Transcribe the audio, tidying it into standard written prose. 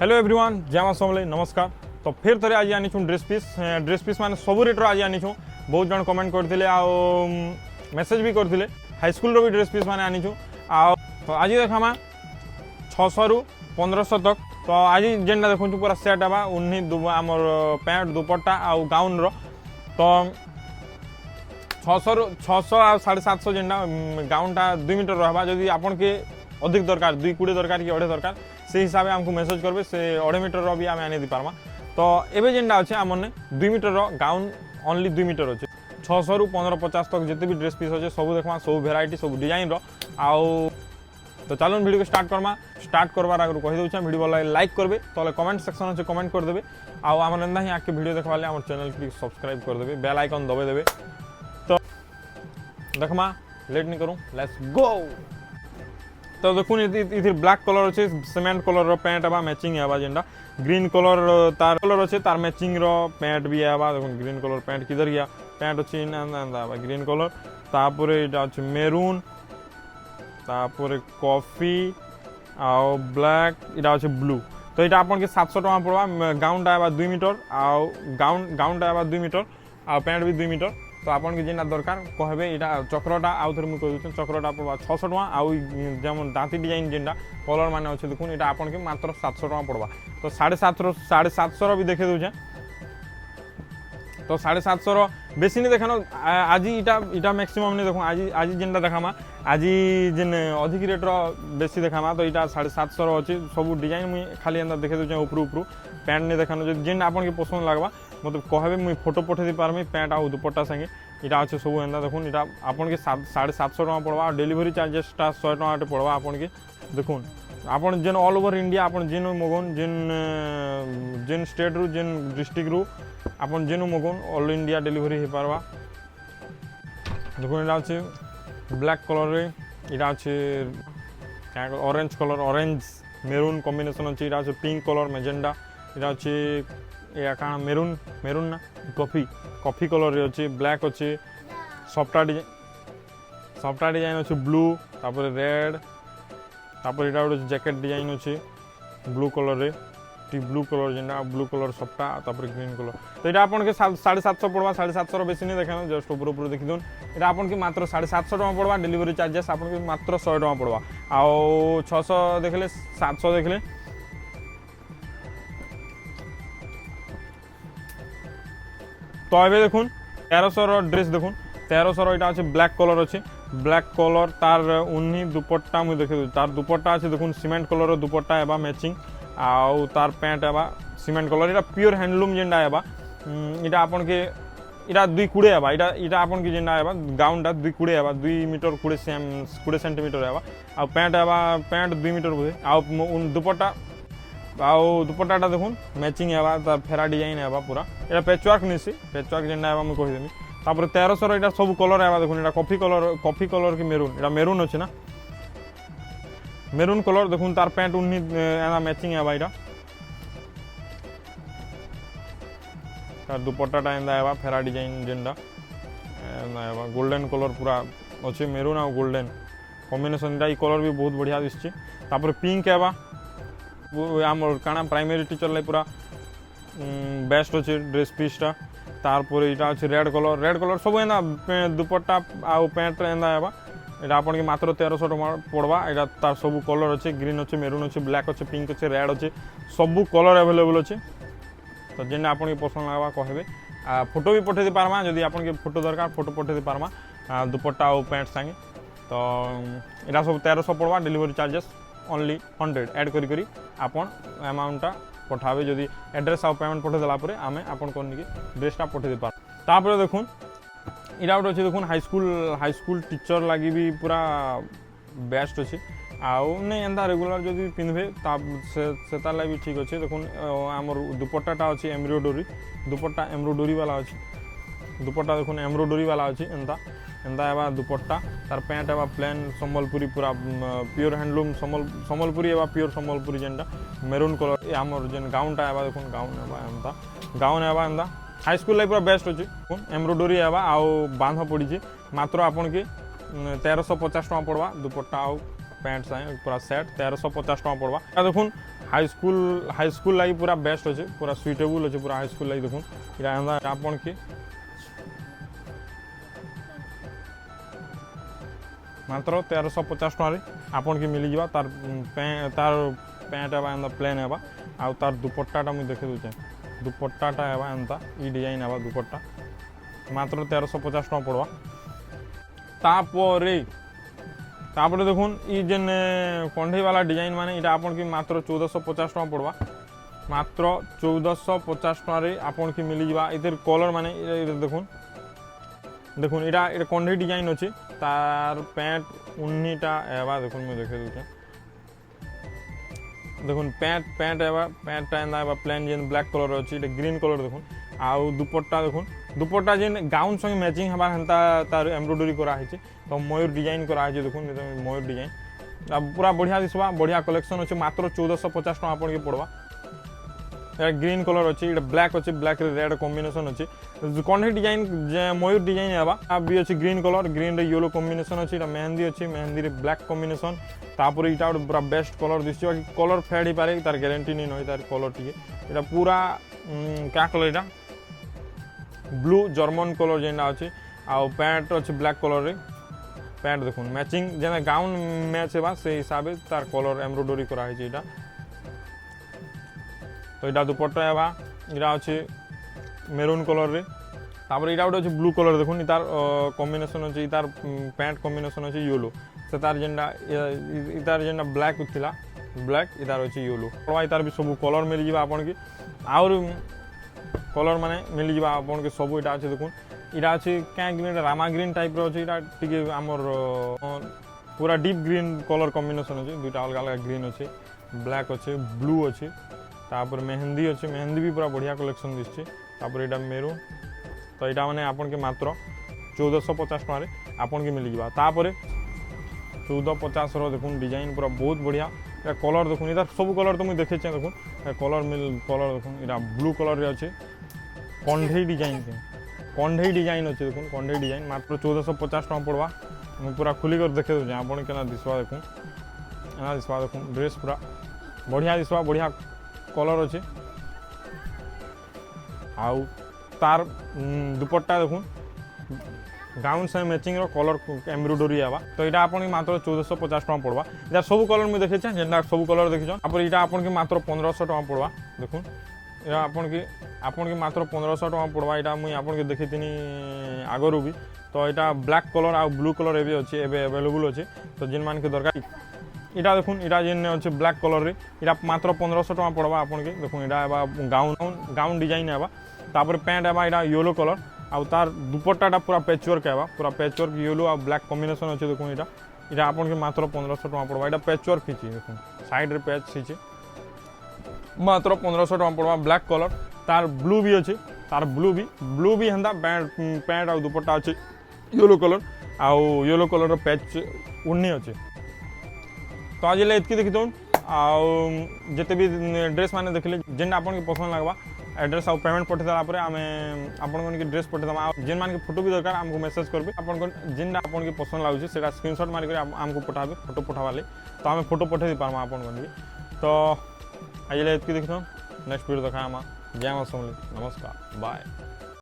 Hello everyone जय मां समले नमस्कार। तो फिर थे आज आनी ड्रेस पीस माने सब रेट्र आज आनी बहुत जन कमेंट करते मेसेज भी करते हाईस्कल भी ड्रेस पीस माने आनी तो आज देखा 600 रु 1500 तक। तो आज जेनटा देखु पूरा सेट हवा उन्नी आमर पैंट दुपट्टा आउ गाउन रो तो 600 आ 750 जेनटा गाउनटा 2 मीटर रहा जदि आपन के अधिक दरकार 220 दरकार कि 2.5 दरकार से हिसाब से आमको मेसेज करबे से 2.5 मीटर भी आम आनी दी पार्मा। तो एबे जेनटा अच्छे आमने 2 मीटर गाउन ओनली 2 मीटर अच्छे 600 रु 1550 तक जिते भी ड्रेस पीस अच्छे सब देखा सब भेराइटी सब डिजाइन आउ। तो चलो वीडियो को स्टार्ट करवार आगे कही दूसरा वीडियो भल लाइक करेंगे तो कमेंट सेक्शन अच्छे कमेंट करदे आम एंता ही आगे वीडियो देखा आम चैनल को सब्सक्राइब करदे बेल आइकन दबे देवे। तो देखमा लेट नहीं करूँ लेट्स गो। तो देखुन इधर ब्लैक कलर अच्छे सीमेंट कलर पैंट है मैचिंग है जेनटा ग्रीन कलर तार कलर अच्छे तार मैचिंग पैंट भी है देखो ग्रीन कलर पैंट किधर गया पैंट अच्छी ग्रीन कलर तापर यहाँ अच्छे मेरून तापर कॉफी आउ ब्लैक इटा अच्छे ब्लू। तो यहाँ आपन के 700 टका पड़वा गाउनटा है 2 मीटर आउ गाउनटा है 2 मीटर आ पैंट भी 2 मीटर। तो आपन के जेनटा दरकार कहबे यहाँ चक्रटा आउ थे मुझे कह चक्रटा पड़वा 600 टका आउ जमन दाँती डिजाइन जेनटा कलर मान अच्छे देखुन यहाँ आपन के मात्र 700 टका पड़वा। तो 750 भी देखे दूचे तो 750 बेसी नहीं देखानो आज इटा मैक्सिमम नहीं देखो आज जेनटा देखामा आज जेन अधिक रेट्र बेसी देखामा। तो यहाँ 750 अच्छे सब डिजाइन मुझे खाली एंता देखे दूचे ऊपर पैंट नहीं देखानो जो जेन आपन के पसंद लगवा मतलब कहबे मुझे फोटो पठे दी पारमी पैंट आउ दुपट्टा संगे यहाँ अच्छे सब एंता देखुन यहाँ आपन के 750 टका पड़वा डिलीवरी चार्जेसटा 100 टका पड़वा आपन के देखुन आपन जेन ऑल ओवर इंडिया आपन जेन मगन जेन स्टेट रु जेन डिस्ट्रिक्ट रु आपन जेन मगन ऑल इंडिया डिलीवरी हो पारवा। देखुन यहाँ अच्छे ब्लैक कलर यहाँ अच्छे orange colour orange maroon combination अच्छे यहाँ अच्छे पिंक कलर मेजेंडा यहाँ अच्छे या क्या मेरून ना कॉफी कलर अच्छे ब्लैक अच्छे सफ्टा डिजाइन अच्छे ब्लू तापर रेड तापर यहाँ गोटे जैकेट डिजाइन अच्छे ब्लू कलर रे ब्लू कलर जेना ब्लू कलर सफ्टा तापर ग्रीन कलर। तो यहाँ आपन के 750 पड़वा 750 बेसी नहीं देखा जस्ट ऊपर देखी दून यहाँ आपन के मात्र 750 टका पड़वा डिलीवरी चार्जेस आपन के मात्र 100 टका पड़वा आउ 600 देखले 700 देखले। तो ये देखुन 1300 ड्रेस देखुन 1300 यहाँ अच्छे ब्लैक कलर अच्छे ब्लैक कलर तार उन्नी दुपट्टा मुझे देखे तार दुपट्टा अच्छे देखुन सीमेंट कलर दुपट्टा है मैचिंग आउ तार पैंट है सीमेंट कलर यहाँ प्योर हैंडलूम जेनटा है यहाँ आपन के यहाँ 220 है यहाँ आपन के जेनटा है गाउनटा 220 है 2 मीटर 20 सेंटीमीटर है आ पैंट 2 मीटर बोधे आउ दुपट्टा आउ दुपट्टाटा देखुन मैचिंग है तार फेरा डिजाइन है पूरा यहाँ पैचवर्क नहीं पैचवर्क जेनटा है मुझे कहीदेमी। तापर 1300 यहाँ सब कलर है देखुन यहाँ कॉफी कलर की मेरून यहाँ मेरून अच्छे ना मेरून कलर देखुन तार पैंट उन्नी मैचिंग है यहाँ तार दुपट्टाटा एंदा है फेरा डिजाइन जेनटा गोल्डन कलर पूरा अच्छे मेरून आ गोल्डन कॉम्बिनेशन ये कलर भी बहुत बढ़िया दिशे। तापर पिंक है आम काना प्राइमरी टीचर लाई पूरा बेस्ट अच्छे ड्रेस पीसटा तारपर यहाँ अच्छे रेड कलर सब एंता दुपट्टा आउ पैंट एंता है यहाँ आपन के मात्र 1300 टका पड़वा यहाँ तार सब कलर अच्छे ग्रीन अच्छे मेरून अच्छे ब्लैक अच्छे पिंक अच्छे रेड अच्छे सब कलर अवेलेबल अच्छे। तो जेन आपन के पसंद लगवा कहबे फोटो भी पठे दी पारमा जदि आपन के फोटो दरकार फोटो पठे दी पारमा दुपट्टा और पैंट संगे। तो यहाँ सब 1300 पड़वा डिलीवरी चार्जेस ओनली 100 ऐड करी आपन अमाउंटा पठावे जदि एड्रेस आ पेमेंट पठे देला परे आमे आपन कोन के ड्रेसटा पठे दे पार। तापर देखुन इरा गोटे अच्छे देखुन हाईस्कूल टीचर लगी भी पूरा बेस्ट अच्छे आउ नहीं एंता रेगुलर जदि पिंधे से भी ठीक अच्छे। देखुन आमर दुपट्टाटा अच्छे एम्ब्रॉयडरी दुपट्टा एम्ब्रॉयडरी वाला अच्छे दुपट्टा देखुन एम्ब्रॉयडरी वाला अच्छे एंता है दुपट्टा तार पैंट है प्लेन सम्बलपुरी पूरा प्योर हैंडलूम सम्बलपुरी है प्योर सम्बलपुरी जेनटा मेरून कलर आमर जेन गाउनटा है देखुन गाउन है एंता हाईस्कूल लाइफ पूरा बेस्ट अच्छे एम्ब्रॉयडरी है आउ बांध पड़ी मात्र आपन के 1350 टका पड़वा दुपट्टा आउ पैंट पूरा सेट 1350 टका पड़वा। देखुन हाई स्कूल लगी पूरा बेस्ट अच्छे पूरा सुइटेबल अच्छे पूरा हाई स्कूल लगी देखुन इरा आपन के मात्र 1350 टकर आपन के मिल जावा तार पैंट है प्लेन है आउ तार दुपट्टाटा मुझे देखे दूचे दुपट्टाटा है एंता ई डिजाइन है दुपट्टा मात्र 1350 टका पड़वा तापर देखुन ई जेन कंढे वाला डिजाइन माने इटा आपन की मात्र 1450 टका पड़वा मात्र 1450 टका आपन की मिल जावा इधर कलर माने देखुन इटा कंढे डिजाइन अच्छे तार पैंट 19टा एवा देखुन मुझे देखे दूचे देखुन पैंट एवा पैंट एंदा प्लेन जेन ब्लैक कलर अच्छी ग्रीन कलर देखुन आउ दुपट्टा देखुन दुपट्टा जेन गाउन संगे मैचिंग हमार हेन्ता तार एम्ब्रॉयडरी करा है तो मयूर डिजाइन करा है देखुन मयूर डिजाइन अब पूरा बढ़िया दिसवा बढ़िया कलेक्शन अच्छे मात्र 1450 टका आपन के पड़वा ग्रीन कलर अच्छे ब्लैक अच्छे ब्लैक रेड कॉम्बिनेशन अच्छे कंढे डिजाइन मयूर डिजाइन है भी अच्छे ग्रीन कलर ग्रीन रे येलो कॉम्बिनेशन अच्छे मेहंदी अच्छे मेहंदी रे ब्लैक कॉम्बिनेशन तापर इटा पूरा best colour this colour fade ही पारे तार गारंटी नहीं नई तार कलर टी इटा पूरा क्या कलर इटा ब्लू जर्मन कलर जेना अच्छे आउ पैंट अच्छे ब्लैक कलर रे पैंट देखुन मैचिंग जेना गाउन मैच है से हिसाब से तार कलर एम्ब्रॉयडरी करा है इटा तो यहाँ दुपट्टा है इटा अच्छे मेरून कलर रे तापर इटा गोटे अच्छे ब्लू कलर देखुन तार कॉम्बिनेशन अच्छे तार पैंट कॉम्बिनेशन अच्छे येलो से तार जेनटा इतार जेनटा ब्लैक थिला ब्लैक इतार अच्छे येलो इतार भी सब कलर मिल जावा आपन की आउर कलर माने मिल जावा आपन के सब इटा अच्छे देखुन इटा अच्छे क्या ग्रीन रामा ग्रीन टाइप रो अच्छे इटा टिके आमर पूरा डीप ग्रीन कलर कॉम्बिनेशन अच्छे दुईटा अलग अलग ग्रीन अच्छे ब्लैक अच्छे ब्लू अच्छे तापर मेहंदी अच्छे मेहंदी भी पूरा बढ़िया कलेक्शन दिसছে तापर इटा मेरून तो यहाँ मैंने आपन के मात्र 1450 टकर आपन के मिल जावा तापर 1450 देखुन डिजाइन पूरा बहुत बढ़िया कलर देखुन इधर सब कलर तो मुझे देखे देखुन कलर देखुन इटा ब्लू कलर रे अच्छे कंढे डिजाइन अच्छे देखुन कंढे डिजाइन मात्र 1450 टका पड़वा मुझे पूरा खुलिक देखे दूचे आपन के दिसवा देखुन एना दिसवा देखुन ड्रेस पूरा बढ़िया दिसवा बढ़िया कलर अच्छे आउ तार दुपट्टा देखुन गाउन से मैचिंग रो कलर एम्ब्रॉयडरी आवा तो यहाँ आपन मात्र 1450 टका पड़वा इधर सब कलर मुझे देखे जेनटा सब कलर देखे तापर यहाँ आपन के मात्र 1500 टका पड़वा देखुन यहाँ आपन के मात्र 1500 टका पड़वा यहाँ मुझे आपन के देखी आगरू भी तो यहाँ ब्लैक कलर आ ब्लू कलर एवं अच्छे एवेलेबल अच्छे तो जिन मान के दरकार इटा देखुन इटा जेन अच्छे ब्लैक कलर रे इटा मात्र 1500 टका पड़वा आपन के देखुन इटा गाउन डिजाइन है तापर पैंट है इटा येलो कलर आउ तार दुपट्टाटा पूरा पैचवर्क है पूरा पैचवर्क येलो आ ब्लैक कॉम्बिनेशन अच्छे देखुन इटा आपन के मात्र 1500 टका पड़वा इटा पैचवर्क हिची देखुन साइड रे पैच हिची मात्र 1500 टका पड़वा ब्लैक कलर तार ब्लू भी अच्छे तार ब्लू भी हेंदा पैंट आ दुपट्टा अच्छे येलो कलर आउ येलो कलर पैच उन्नी अच्छे तो आज इतकी देखी दौन आते भी ड्रेस मैंने देखले जेन आपन के पसंद लगवा एड्रेस आउ पेमेंट पठेदेला आम आपन के ड्रेस पठेदेमा जेन मान के फोटो भी दरकार आमको मेसेज करबे आपन जेन आपन के पसंद लागुचे सेटा स्क्रीनशॉट मार के आमको पठाबे फोटो पठावाले तो आम फोटो पठे दी पारमा आपन को तो आज इतकी देखी दौन नेक्स्ट वीडियो देखा जय मां समलेई नमस्कार बाय।